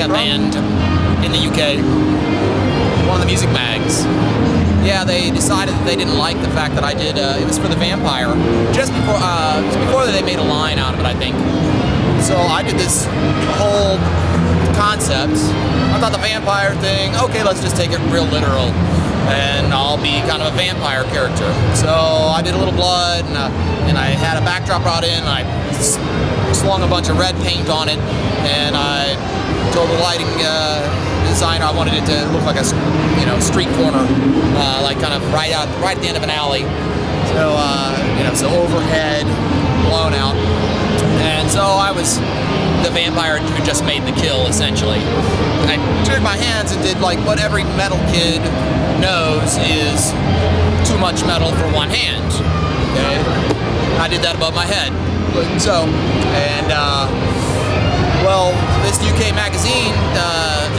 got banned in the UK. One of the music mags. Yeah, they decided that they didn't like the fact that I did, it was for the Vampire. Just before they made a line out of it, I think. So I did this whole concept. I thought the vampire thing, okay, let's just take it real literal. And I'll be kind of a vampire character. So I did a little blood, and I had a backdrop brought in, and I slung a bunch of red paint on it, and I told the lighting designer I wanted it to look like a street corner, like kind of right at the end of an alley. So so overhead, blown out, and so I was the vampire who just made the kill, essentially. I took my hands and did like what every metal kid knows is too much metal for one hand. Okay, I did that above my head. So, and well, this UK magazine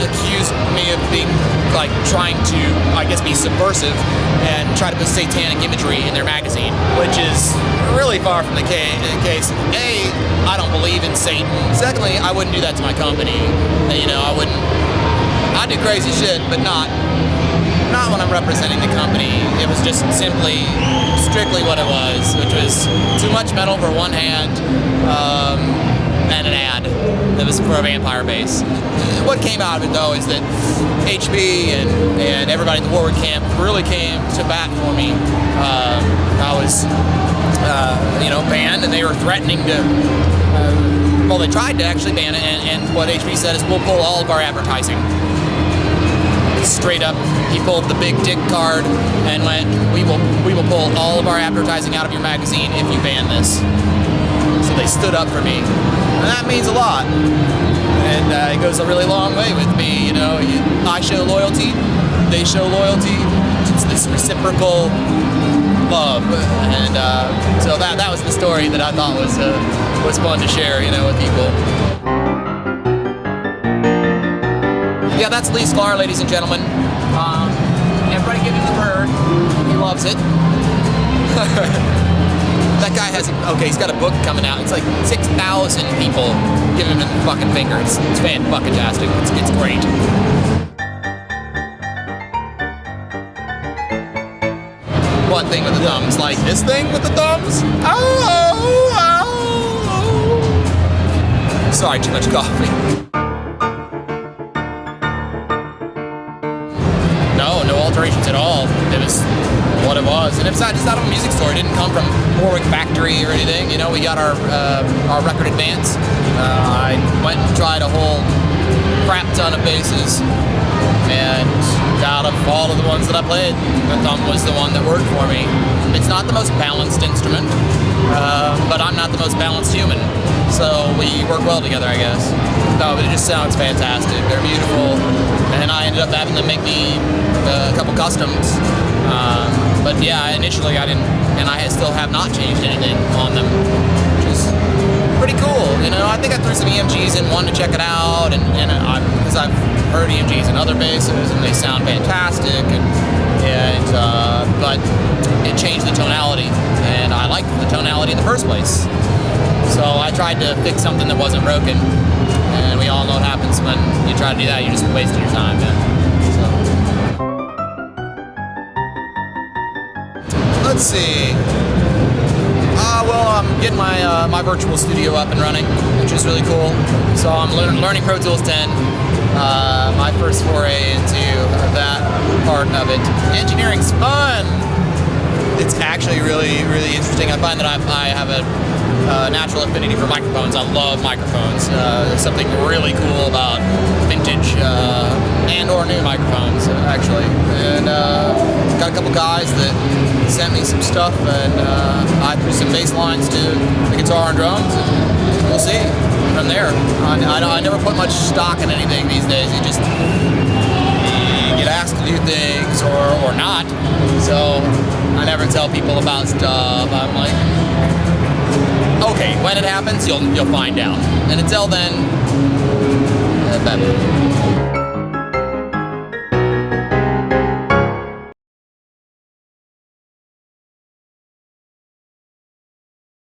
accused me of being like trying to, I guess, be subversive and try to put satanic imagery in their magazine, which is really far from the case. A, I don't believe in Satan. Secondly, I wouldn't do that to my company. I'd do crazy shit, but not when I'm representing the company. It was just strictly what it was, which was too much metal for one hand, and an ad that was for a vampire base. What came out of it, though, is that HB and everybody in the Warwick camp really came to bat for me. I was, banned, and they were threatening to. Well, they tried to actually ban it, and what HB said is, we'll pull all of our advertising. Straight up, he pulled the big dick card and went, we will pull all of our advertising out of your magazine if you ban this. So they stood up for me, and that means a lot. And it goes a really long way with me. I show loyalty, they show loyalty. It's this reciprocal love, and so that was the story that I thought was fun to share, with people. Yeah, that's Lee Sklar, ladies and gentlemen. Everybody give him the bird. He loves it. That guy he's got a book coming out. It's like 6,000 people giving him the fucking finger. It's fan-fucking-tastic. It's great. What thing with the thumbs? Like this thing with the thumbs? Oh. Sorry, too much coffee. No alterations at all. It was what it was. And it's not a music store. It didn't come from Warwick Factory or anything. We got our record advance. I went and tried a whole crap ton of basses, and out of all of the ones that I played, the thumb was the one that worked for me. It's not the most balanced instrument, but I'm not the most balanced human. So we work well together, I guess. No, but it just sounds fantastic. They're beautiful, and I ended up having to make me a couple customs. But yeah, initially I didn't, and I still have not changed anything on them, which is pretty cool. I think I threw some EMGs in one to check it out, and because I've heard EMGs in other basses, and they sound fantastic, but it changed the tonality, and I liked the tonality in the first place. So I tried to fix something that wasn't broken, and we all know what happens when you try to do that. You're just wasting your time, man. Let's see. Well, I'm getting my virtual studio up and running, which is really cool. So I'm learning Pro Tools 10. My first foray into that part of it. Engineering's fun. It's actually really, really interesting. I find that I have a natural affinity for microphones. I love microphones. There's something really cool about vintage and or new microphones, actually. And got a couple guys that sent me some stuff, and I threw some bass lines to the guitar and drums, and we'll see from there. I never put much stock in anything these days. You get asked to do things or not. So I never tell people about stuff. I'm like, okay, when it happens, you'll find out. And until then,